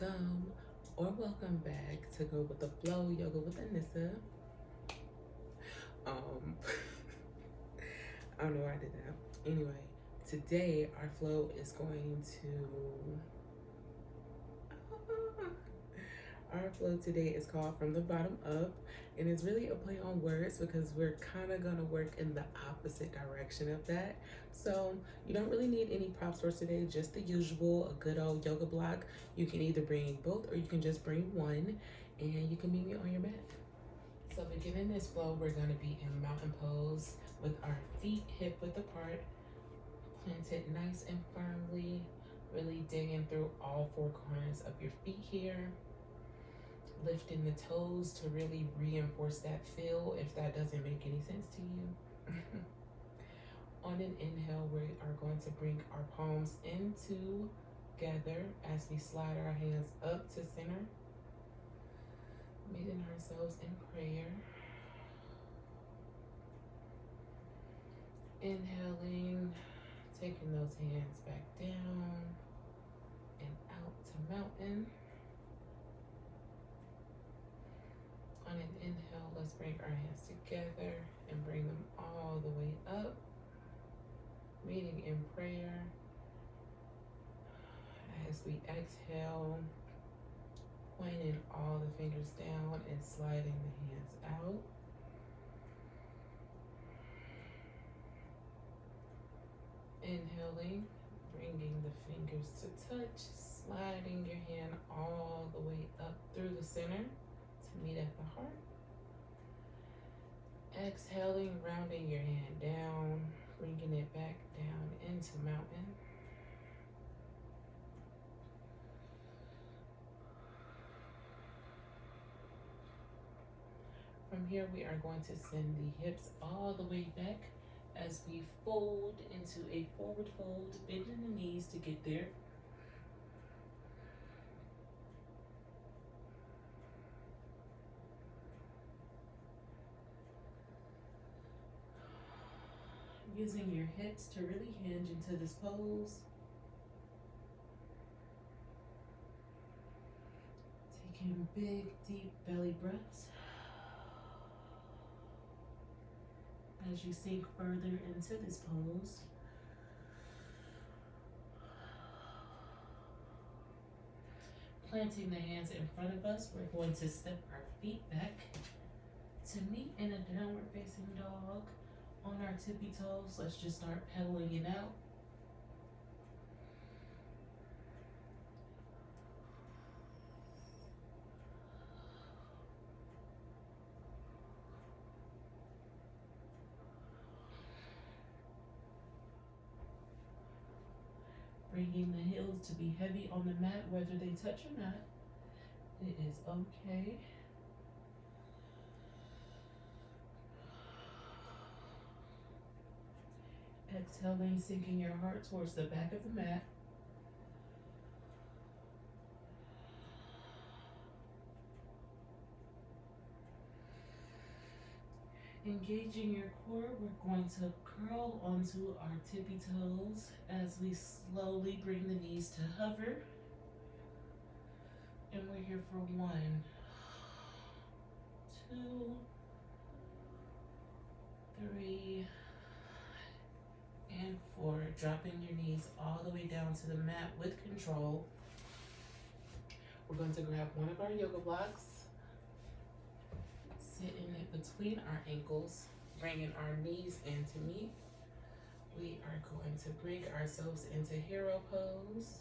Welcome or welcome back to Go with the Flow Yoga with Anissa. Um, I don't know why I did that. Anyway, today our flow is going to. Our flow today is called From the Bottom Up, and it's really a play on words because we're kind of going to work in the opposite direction of that. So, you don't really need any props for today, just the usual, a good old yoga block. You can either bring both or you can just bring one, and you can meet me on your mat. So, beginning this flow, we're going to be in mountain pose with our feet hip width apart, planted nice and firmly, really digging through all four corners of your feet here, lifting the toes to really reinforce that feel if that doesn't make any sense to you. On an inhale, we are going to bring our palms in together as we slide our hands up to center, meeting ourselves in prayer. Inhaling, taking those hands back down and out to mountain. On an inhale, let's bring our hands together and bring them all the way up, meeting in prayer. As we exhale, pointing all the fingers down and sliding the hands out. Inhaling, bringing the fingers to touch, sliding your hand all the way up through the center to meet at the heart. Exhaling, rounding your hand down, bringing it back down into mountain. From here, we are going to send the hips all the way back as we fold into a forward fold, bending the knees to get there. Using your hips to really hinge into this pose. Taking big, deep belly breaths as you sink further into this pose. Planting the hands in front of us, we're going to step our feet back to meet in a downward facing dog. On our tippy toes, let's just start pedaling it out. Bringing the heels to be heavy on the mat, whether they touch or not. It is okay. Exhaling, sinking your heart towards the back of the mat. Engaging your core, we're going to curl onto our tippy toes as we slowly bring the knees to hover. And we're here for 1, 2, 3, and 4. Dropping your knees all the way down to the mat with control. We're going to grab one of our yoga blocks, sit in it between our ankles, bringing our knees in to meet. We are going to bring ourselves into hero pose.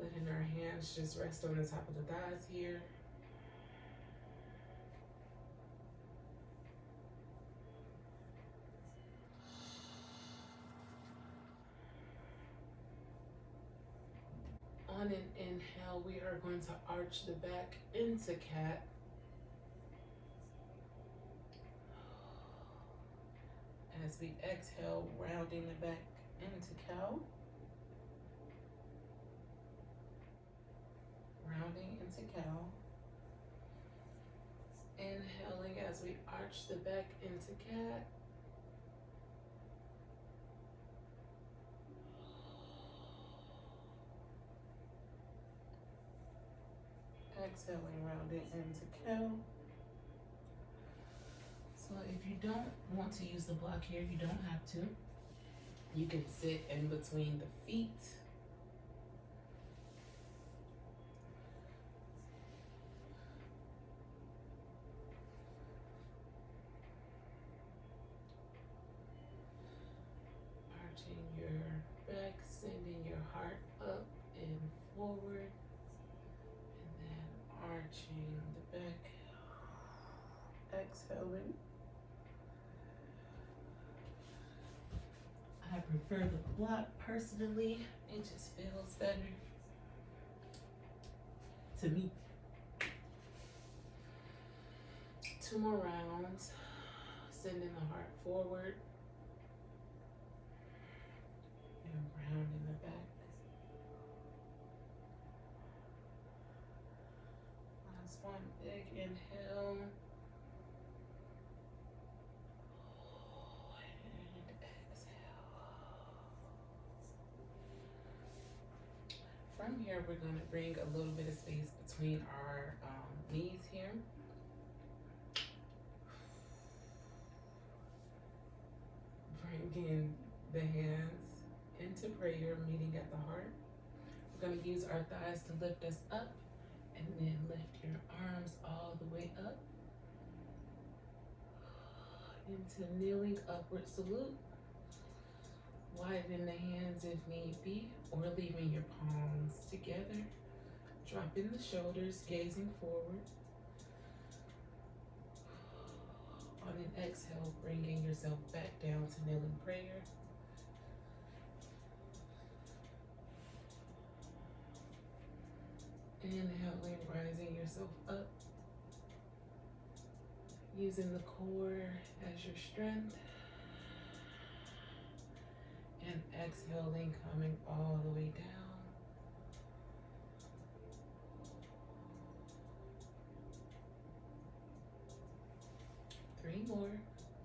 Letting our hands just rest on the top of the thighs here. On an inhale, we are going to arch the back into cat. As we exhale, rounding the back into cow. Rounding into cow. Inhaling as we arch the back into cat. exhaling round it into cow. So if you don't want to use the block here, you don't have to. You can sit in between the feet. Arching your back, sending your heart up and forward, and then arching the back, exhaling. I prefer the block personally, it just feels better to me. 2 more rounds, sending the heart forward and rounding the back. Last one, big inhale. And exhale. From here, we're going to bring a little bit of space between our knees here. Bringing the hands into prayer, meeting at the heart. We're going to use our thighs to lift us up, and then lift your arms all the way up into kneeling upward salute. Widen the hands if need be, or leaving your palms together. Dropping the shoulders, gazing forward. On an exhale, bringing yourself back down to kneeling prayer. Inhaling, rising yourself up. Using the core as your strength. And exhaling, coming all the way down. Three more.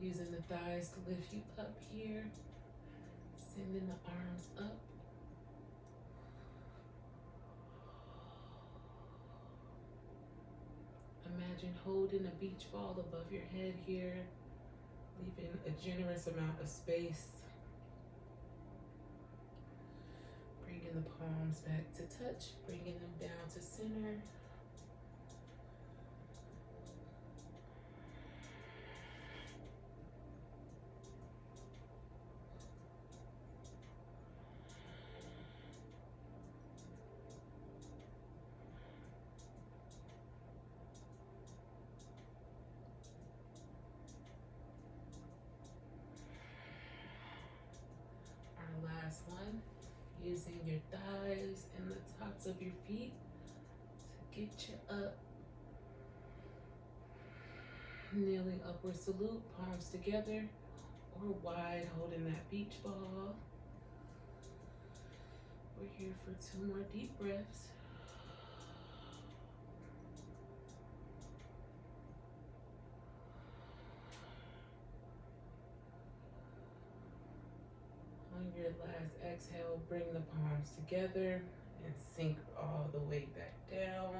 Using the thighs to lift you up here. Sending the arms up. Imagine holding a beach ball above your head here, leaving a generous amount of space. Bringing the palms back to touch, bringing them down to center. Last one, using your thighs and the tops of your feet to get you up. Kneeling upward salute, palms together or wide, holding that beach ball. We're here for 2 more deep breaths. On your last exhale, bring the palms together and sink all the way back down.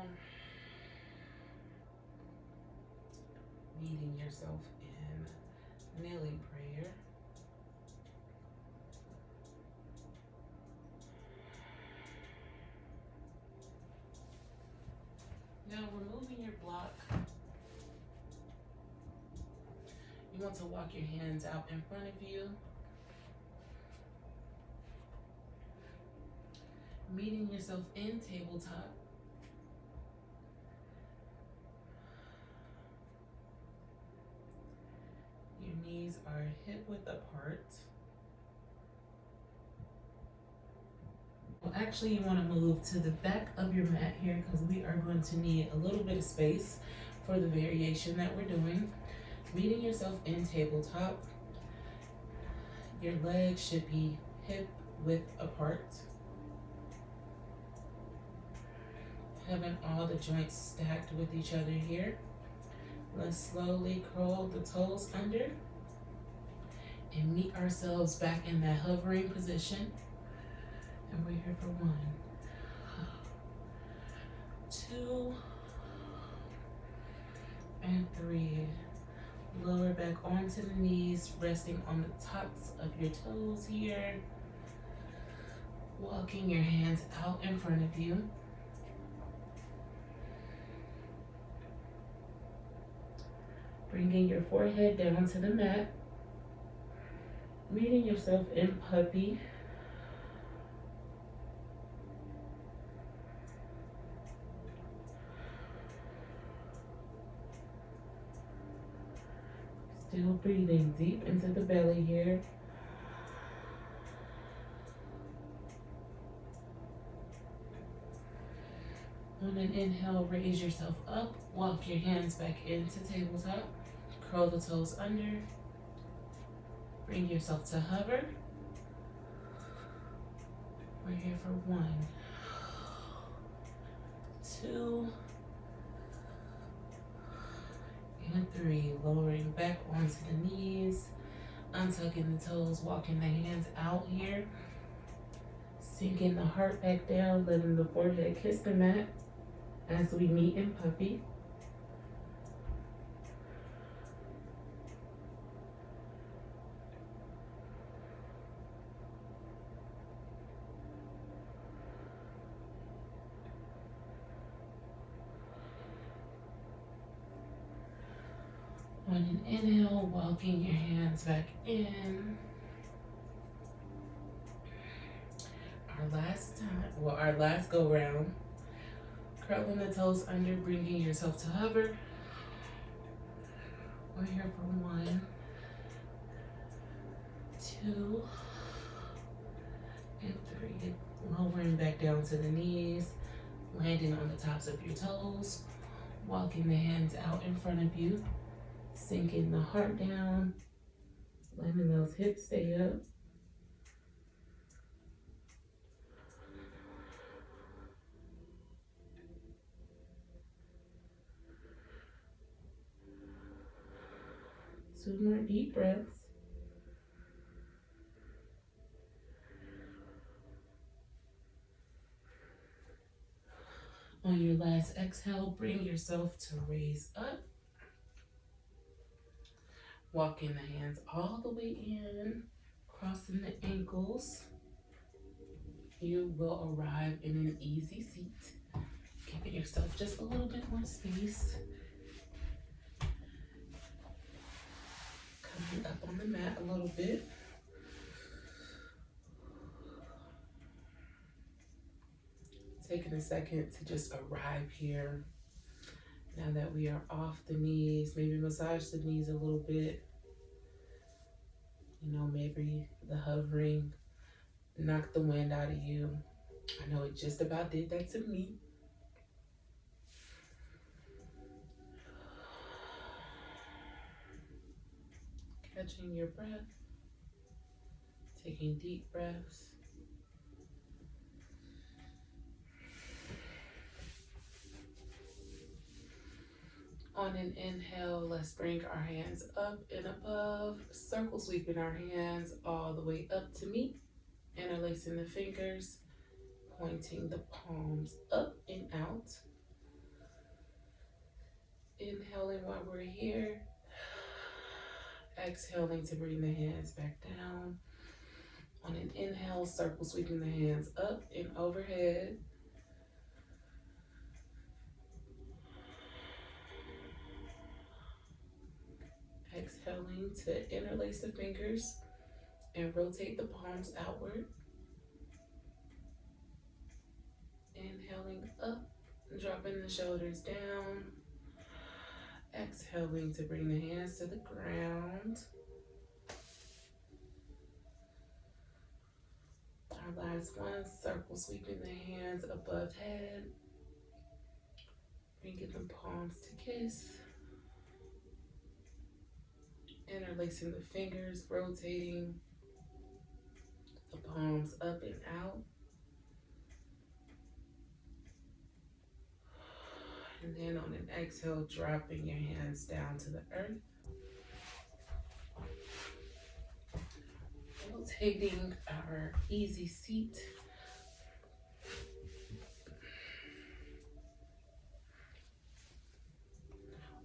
Meeting yourself in kneeling prayer. Now removing your block. You want to walk your hands out in front of you. Meeting yourself in tabletop. Your knees are hip width apart. Well, actually, you want to move to the back of your mat here because we are going to need a little bit of space for the variation that we're doing. Meeting yourself in tabletop. Your legs should be hip width apart. Having all the joints stacked with each other here. Let's slowly curl the toes under and meet ourselves back in that hovering position. And we're here for 1, 2, onto the knees, resting on the tops of your toes here. Walking your hands out in front of you. Bringing your forehead down to the mat. Meeting yourself in puppy. Still breathing deep into the belly here. On an inhale, raise yourself up. Walk your hands back into tabletop. Curl the toes under. Bring yourself to hover. We're here for 1, 2, and 3. Lowering back onto the knees. Untucking the toes, walking the hands out here. Sinking the heart back down, letting the forehead kiss the mat as we meet in puppy. On an inhale, walking your hands back in. Our last go round. Curling the toes under, bringing yourself to hover. We're here for 1, 2, and 3. Lowering back down to the knees, landing on the tops of your toes, walking the hands out in front of you, sinking the heart down, letting those hips stay up. Two more deep breaths. On your last exhale, bring yourself to raise up. Walking the hands all the way in, crossing the ankles. You will arrive in an easy seat. Giving yourself just a little bit more space. Coming up on the mat a little bit. Taking a second to just arrive here. Now that we are off the knees, maybe massage the knees a little bit. You know, maybe the hovering knocked the wind out of you. I know it just about did that to me. Catching your breath, taking deep breaths. On an inhale, let's bring our hands up and above, circle sweeping our hands all the way up to meet, interlacing the fingers, pointing the palms up and out. Inhaling while we're here, exhaling to bring the hands back down. On an inhale, circle sweeping the hands up and overhead. Exhaling to interlace the fingers and rotate the palms outward. Inhaling up, dropping the shoulders down. Exhaling to bring the hands to the ground. Our last one, circle sweeping the hands above head. Bringing the palms to kiss. Interlacing the fingers, rotating the palms up and out. And then on an exhale, dropping your hands down to the earth. Rotating our easy seat.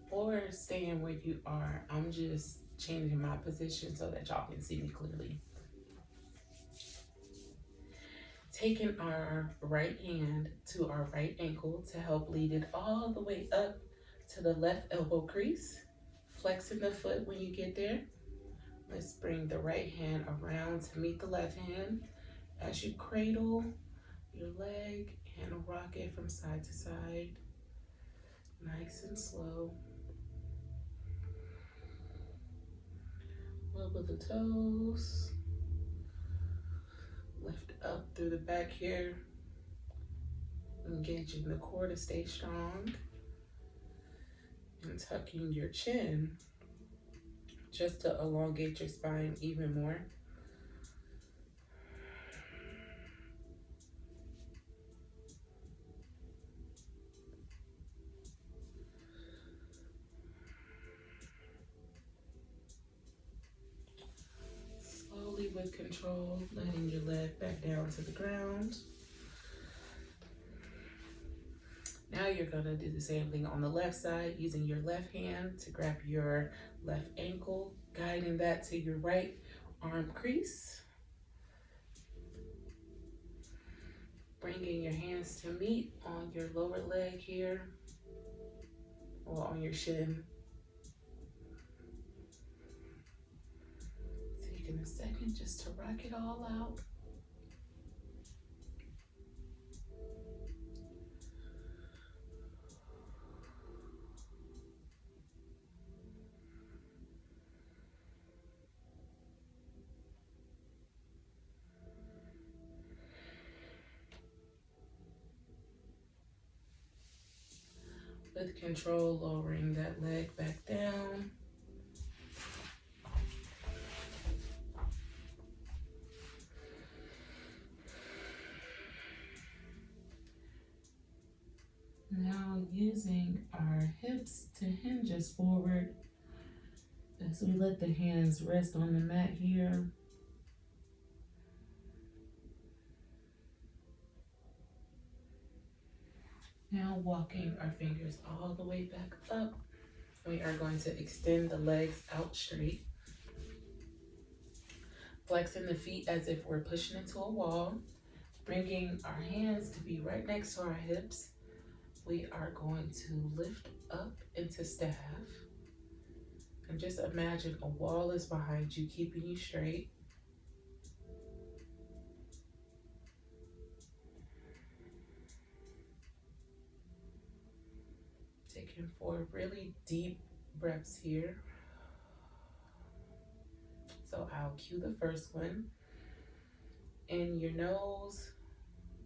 Or staying where you are. I'm just changing my position so that y'all can see me clearly. Taking our right hand to our right ankle to help lead it all the way up to the left elbow crease. Flexing the foot when you get there. Let's bring the right hand around to meet the left hand as you cradle your leg and rock it from side to side. Nice and slow. Wiggle the toes. Lift up through the back here. Engaging the core to stay strong. And tucking your chin just to elongate your spine even more. Slowly with control, letting your leg back down to the ground. Now you're gonna do the same thing on the left side, using your left hand to grab your left ankle, guiding that to your right arm crease. Bringing your hands to meet on your lower leg here, or on your shin. Taking a second just to rock it all out. With control, lowering that leg back down. Now using our hips to hinge us forward as we let the hands rest on the mat here. Now walking our fingers all the way back up. We are going to extend the legs out straight. Flexing the feet as if we're pushing into a wall. Bringing our hands to be right next to our hips. We are going to lift up into staff. And just imagine a wall is behind you, keeping you straight. Taking 4 really deep breaths here. So I'll cue the first one. In your nose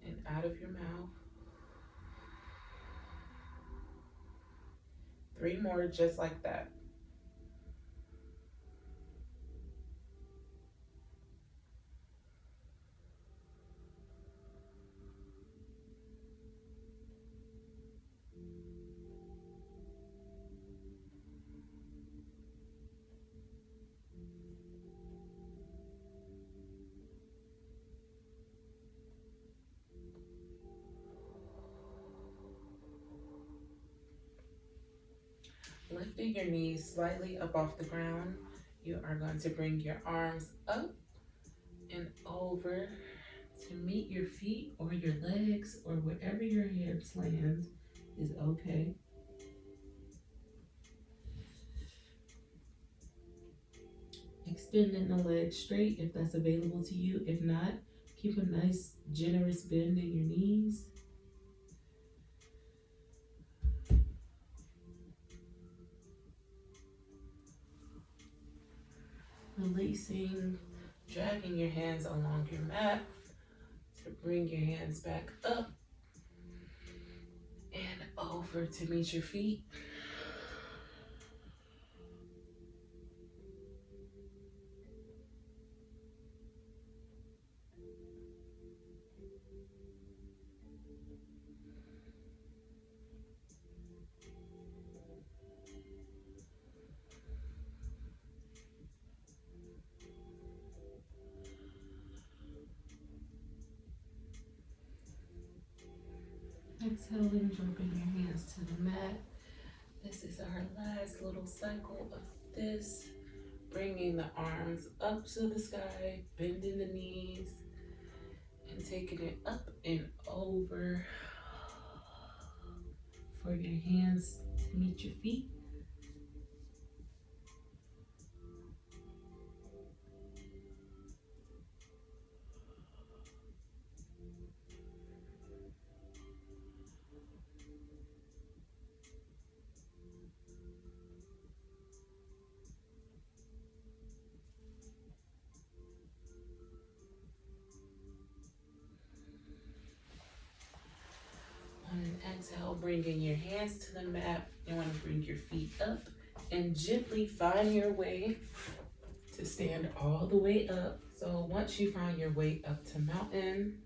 and out of your mouth. 3 more just like that. Lifting your knees slightly up off the ground, you are going to bring your arms up and over to meet your feet or your legs or wherever your hips land is okay. Extending the legs straight if that's available to you. If not, keep a nice generous bend in your knees. Releasing, dragging your hands along your mat to bring your hands back up and over to meet your feet. Exhaling, dropping your hands to the mat. This is our last little cycle of this. Bringing the arms up to the sky, bending the knees, and taking it up and over for your hands to meet your feet. On an exhale, bringing your hands to the mat. You want to bring your feet up and gently find your way to stand all the way up. So once you find your way up to mountain,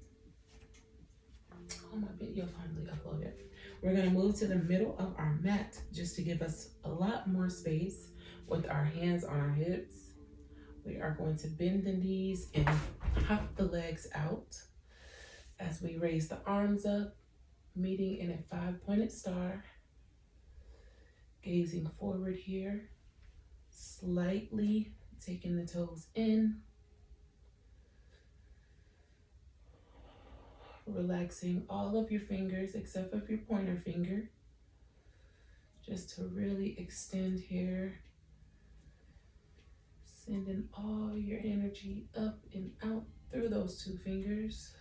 my video finally uploaded. We're gonna move to the middle of our mat just to give us a lot more space with our hands on our hips. We are going to bend the knees and hop the legs out as we raise the arms up, meeting in a 5-pointed star. Gazing forward here, slightly taking the toes in. Relaxing all of your fingers except for your pointer finger. Just to really extend here. Sending all your energy up and out through those 2 fingers.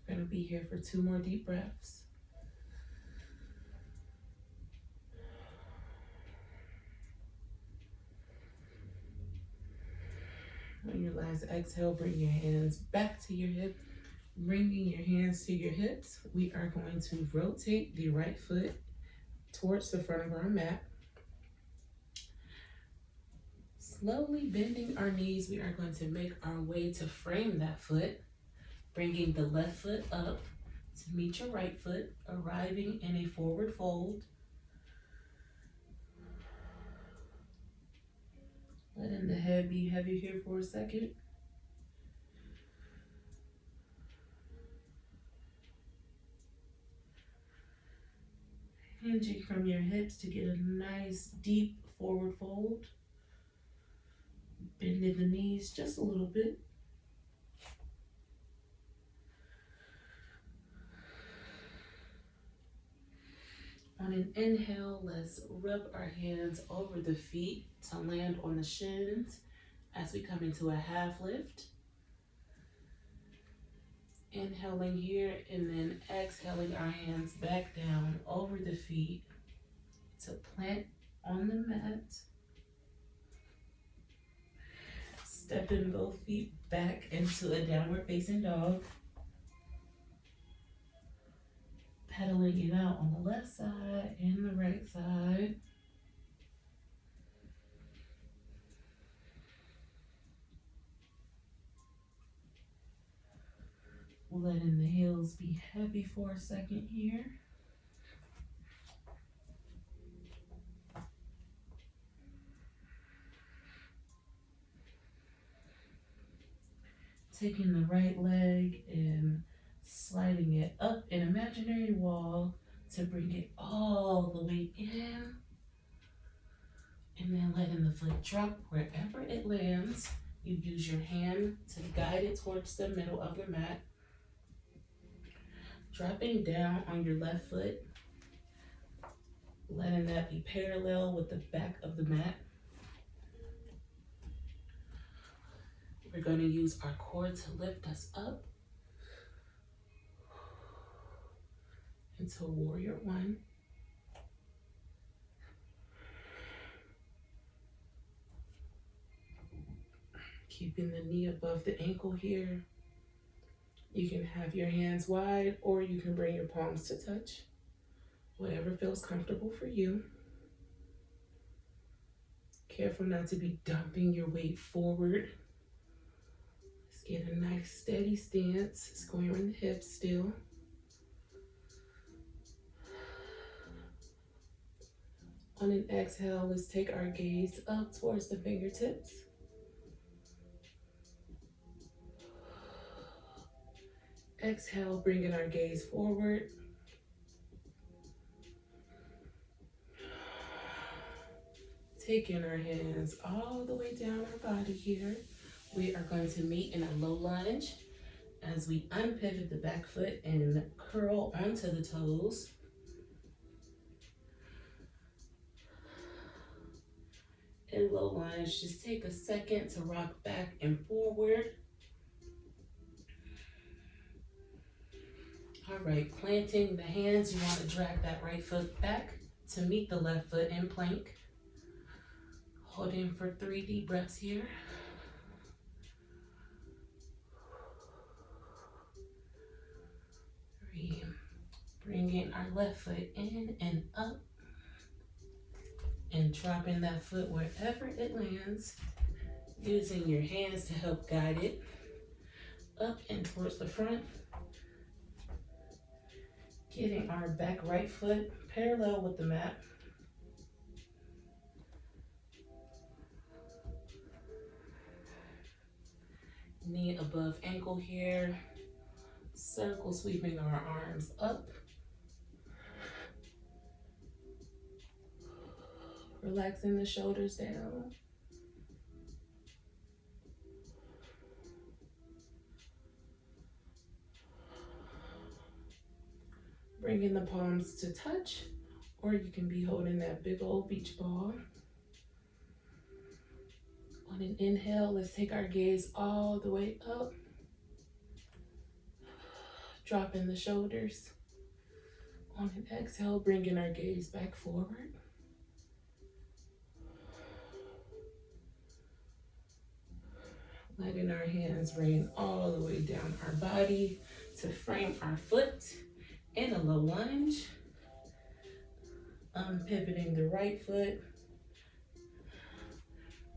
We're going to be here for 2 more deep breaths. On your last exhale, bring your hands back to your hips. Bringing your hands to your hips, we are going to rotate the right foot towards the front of our mat. Slowly bending our knees, we are going to make our way to frame that foot. Bringing the left foot up to meet your right foot, arriving in a forward fold. Letting the head be heavy here for a second. Hinging from your hips to get a nice deep forward fold. Bending the knees just a little bit. On an inhale, let's rub our hands over the feet to land on the shins as we come into a half lift. Inhaling here and then exhaling our hands back down over the feet to plant on the mat. Stepping both feet back into a downward facing dog. Pedaling it out on the left side and the right side. Letting the heels be heavy for a second here. Taking the right leg and sliding it up an imaginary wall to bring it all the way in. And then letting the foot drop wherever it lands. You use your hand to guide it towards the middle of the mat. Dropping down on your left foot. Letting that be parallel with the back of the mat. We're going to use our core to lift us up into Warrior One. Keeping the knee above the ankle here. You can have your hands wide or you can bring your palms to touch. Whatever feels comfortable for you. Careful not to be dumping your weight forward. Let's get a nice steady stance. Squaring the hips still. On an exhale, let's take our gaze up towards the fingertips. Exhale, bringing our gaze forward. Taking our hands all the way down our body here. We are going to meet in a low lunge as we unpivot the back foot and curl onto the toes. In low lunge, just take a second to rock back and forward. All right, planting the hands, you want to drag that right foot back to meet the left foot in plank. Hold in for 3 deep breaths here. 3. Bringing our left foot in and up and dropping that foot wherever it lands, using your hands to help guide it up and towards the front. Getting our back right foot parallel with the mat. Knee above ankle here. Circle sweeping our arms up. Relaxing the shoulders down. Bringing the palms to touch, or you can be holding that big old beach ball. On an inhale, let's take our gaze all the way up. Dropping the shoulders. On an exhale, bringing our gaze back forward. Letting our hands rain all the way down our body to frame our foot in a low lunge. Pivoting the right foot.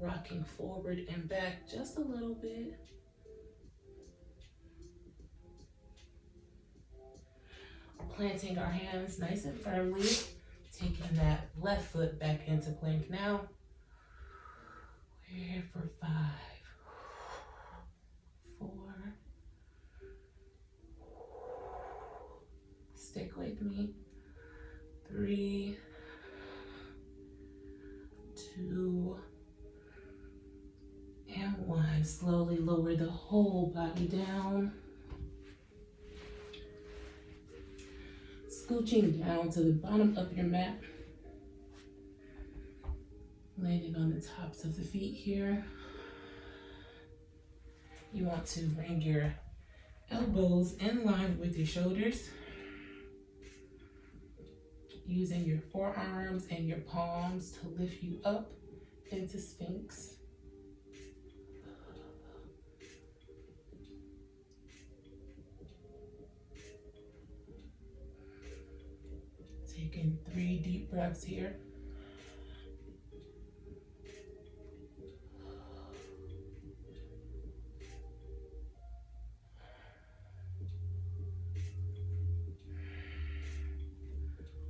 Rocking forward and back just a little bit. Planting our hands nice and firmly. Taking that left foot back into plank now. We're here for 5, 4. Stick with me. 3, 2, and 1. Slowly lower the whole body down. Scooching down to the bottom of your mat. Landing on the tops of the feet here. You want to bring your elbows in line with your shoulders. Using your forearms and your palms to lift you up into Sphinx. Taking 3 deep breaths here.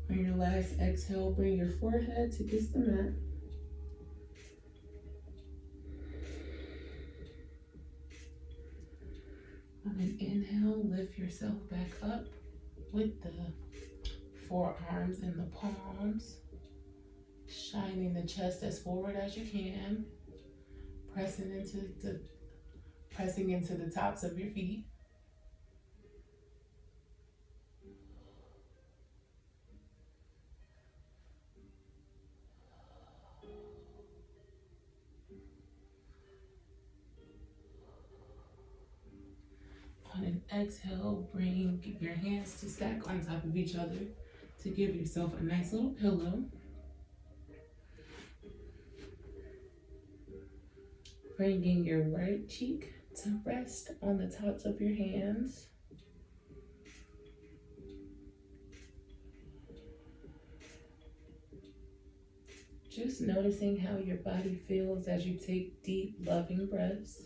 On your last exhale, bring your forehead to kiss the mat. On an inhale, lift yourself back up with the forearms and the palms. Shining the chest as forward as you can. Pressing into the tops of your feet. On an exhale, bring your hands to stack on top of each other to give yourself a nice little pillow. Bringing your right cheek to rest on the tops of your hands. Just noticing how your body feels as you take deep, loving breaths.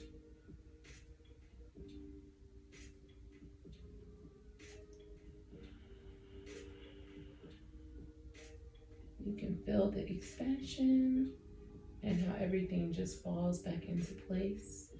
You can feel the expansion and how everything just falls back into place.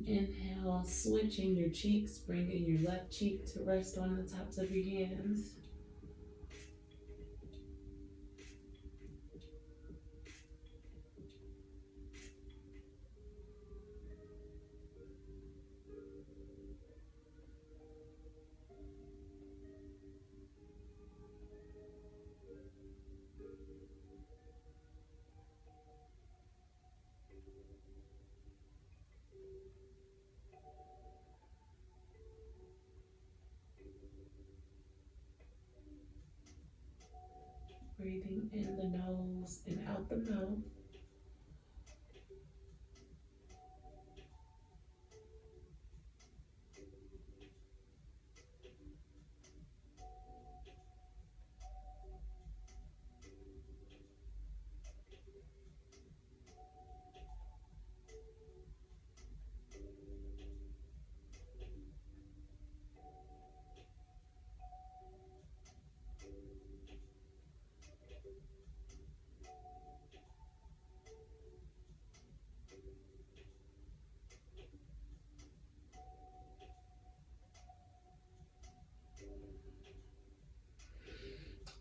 Inhale, switching your cheeks, bringing your left cheek to rest on the tops of your hands. Breathing in the nose and out the mouth.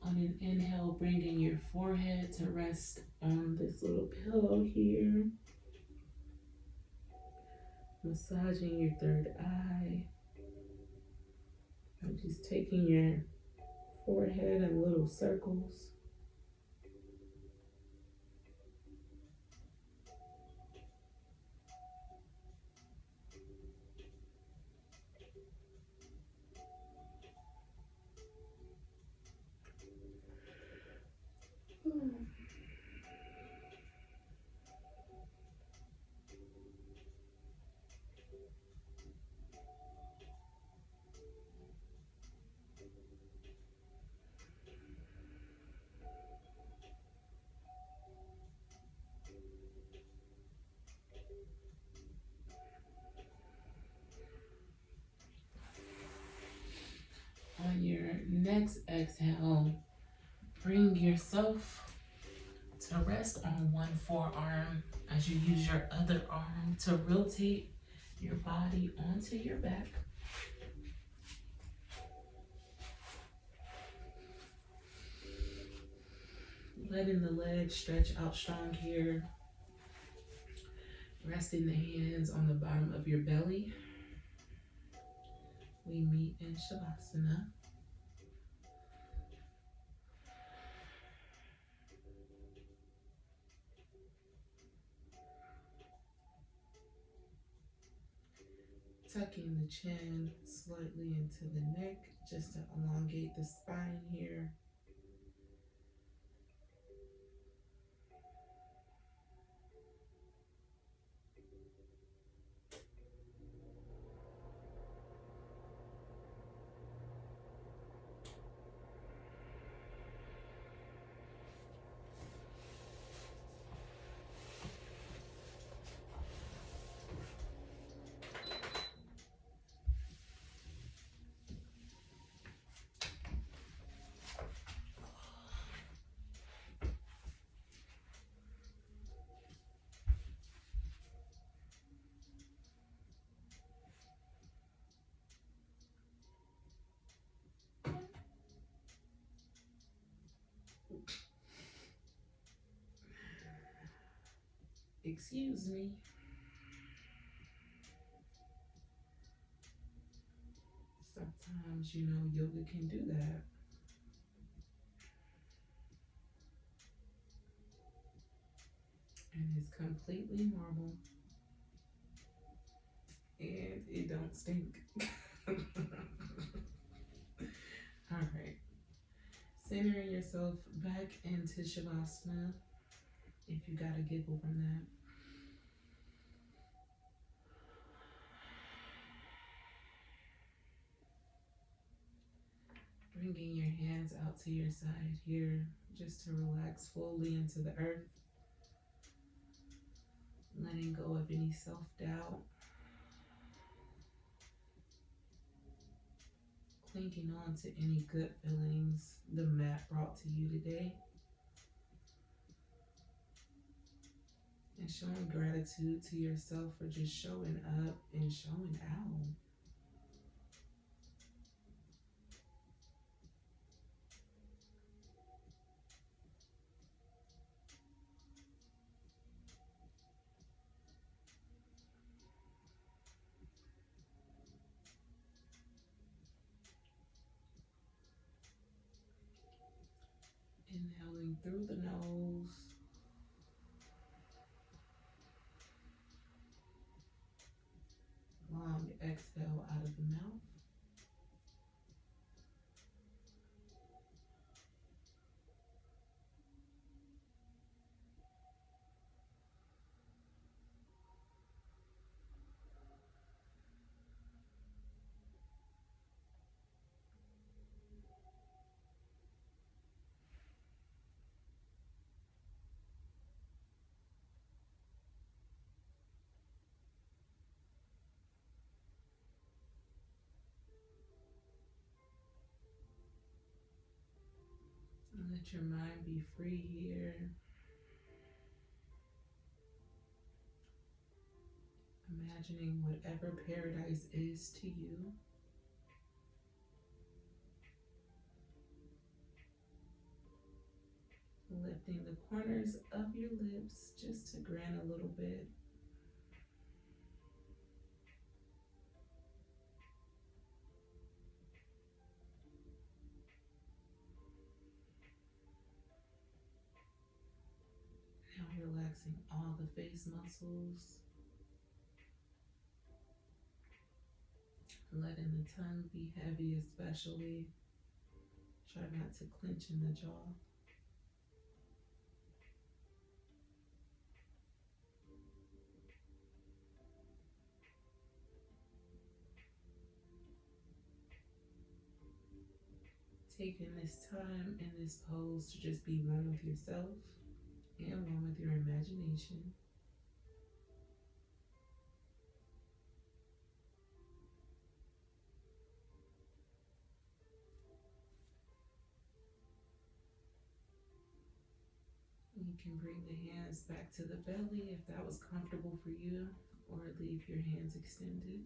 On an inhale, bringing your forehead to rest on this little pillow here. Massaging your third eye. I'm just taking your forehead in little circles. On your next exhale, bring yourself to rest on one forearm as you use your other arm to rotate your body onto your back. Letting the legs stretch out strong here. Resting the hands on the bottom of your belly. We meet in Shavasana. Tucking the chin slightly into the neck just to elongate the spine here. Excuse me. Sometimes, yoga can do that. And it's completely normal. And it don't stink. All right. Centering yourself back into Shavasana. If you got a giggle from that. Bringing your hands out to your side here, just to relax fully into the earth. Letting go of any self-doubt. Clinging on to any good feelings the mat brought to you today. And showing gratitude to yourself for just showing up and showing out. Inhaling through the nose. Long exhale out of the mouth. And let your mind be free here. Imagining whatever paradise is to you. Lifting the corners of your lips just to grin a little bit. Now relaxing all the face muscles. Letting the tongue be heavy especially. Try not to clench in the jaw. Taking this time in this pose to just be one with yourself and one with your imagination. You can bring the hands back to the belly if that was comfortable for you, or leave your hands extended.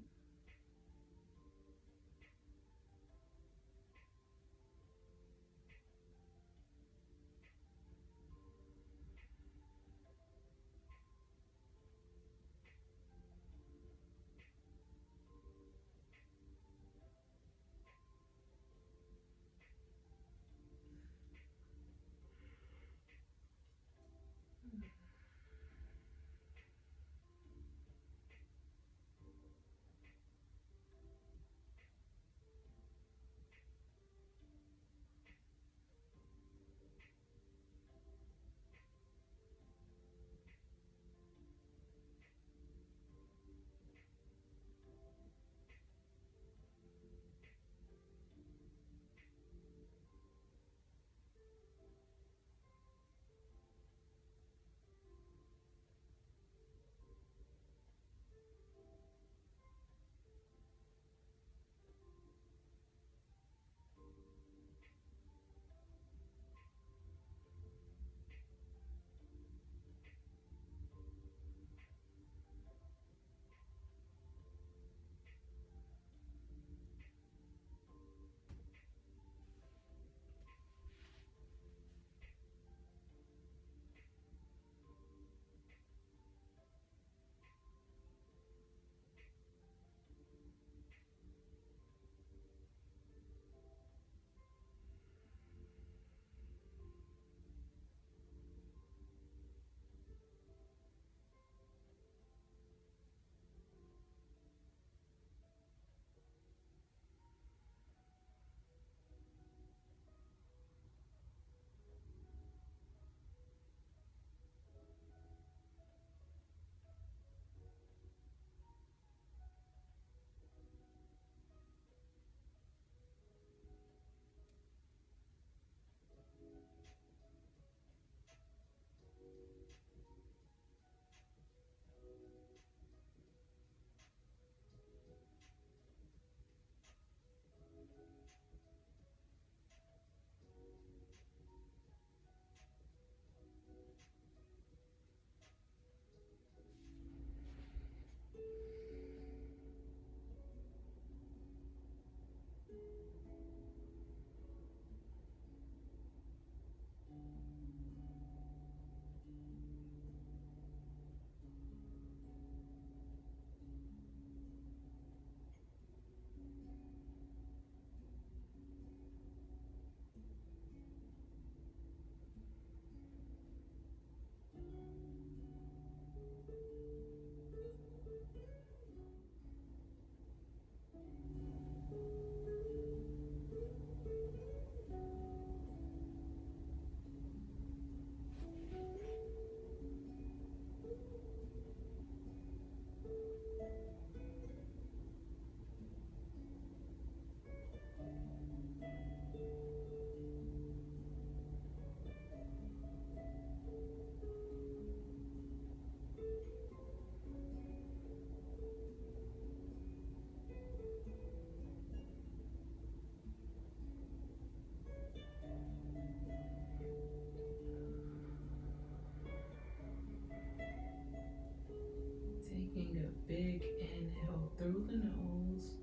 big inhale through the nose.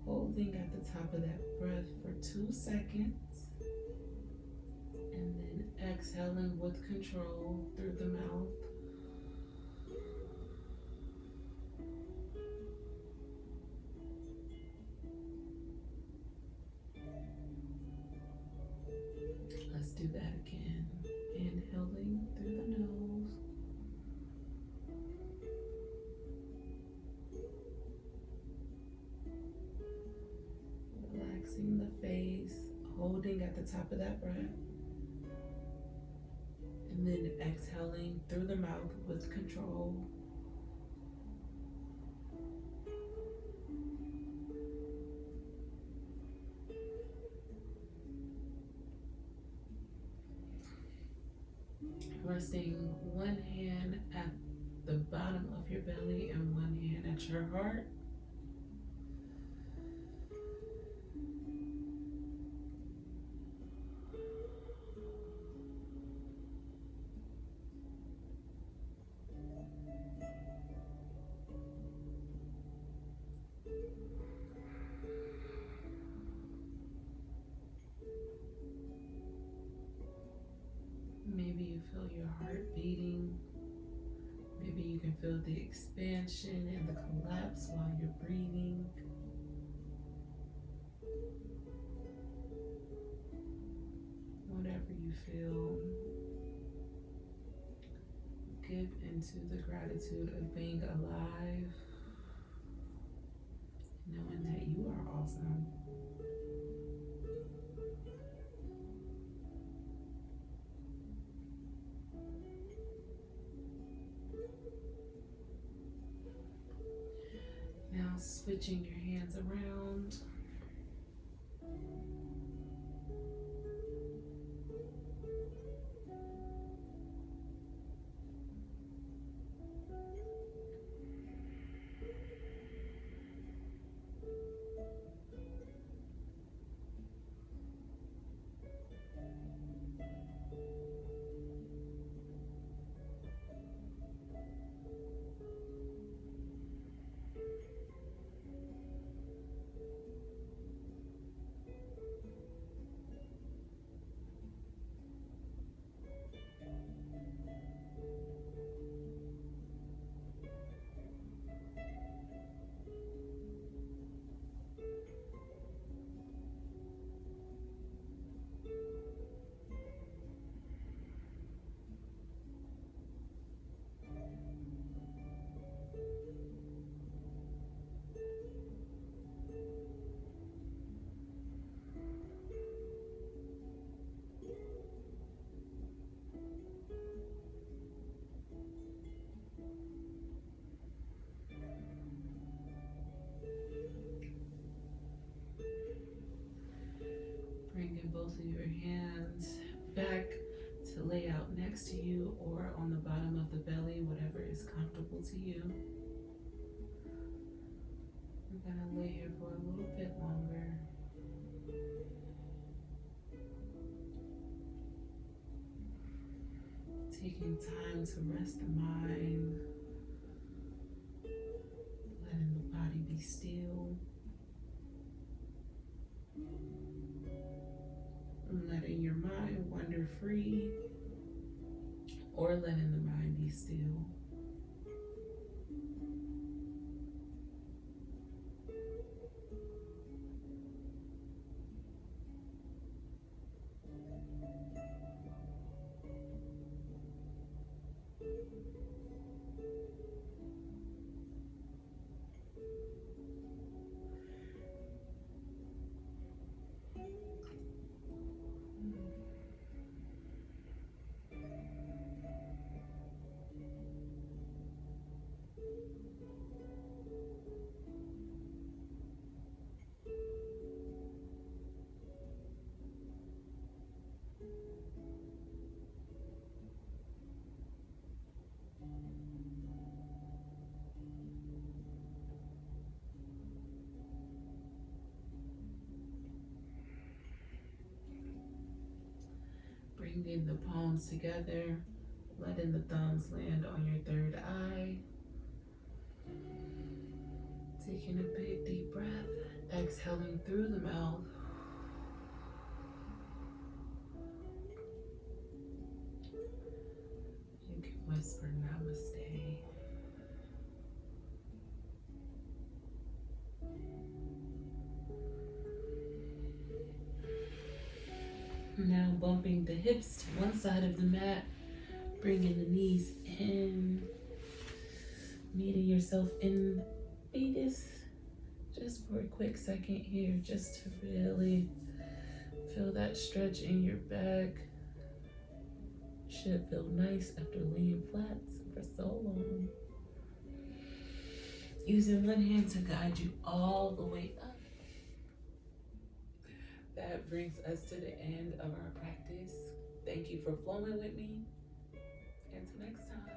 Holding at the top of that breath for 2 seconds. And then exhaling with control through the mouth. Let's do that again. Inhaling through the nose. Relaxing the face, holding at the top of that breath. And then exhaling through the mouth with control. Resting one hand at the bottom of your belly and one hand at your heart. Maybe you feel your heart beating. Maybe you can feel the expansion and the collapse while you're breathing. Whatever you feel, give into the gratitude of being alive, knowing that you are awesome. Now switching your hands around. Bringing both of your hands back to lay out next to you or on the bottom of the belly, whatever is comfortable to you. I'm gonna lay here for a little bit longer. Taking time to rest the mind, letting the body be still, letting your mind wander free, or letting the mind be still. Bringing the palms together, letting the thumbs land on your third eye. Taking a big deep breath, exhaling through the mouth. You can whisper namaste. Now bumping the hips to one side of the mat, bringing the knees in, meeting yourself in fetus just for a quick second here, just to really feel that stretch in your back. Should feel nice after laying flat for so long. Using one hand to guide you all the way up. That brings us to the end of our practice. Thank you for flowing with me. Until next time.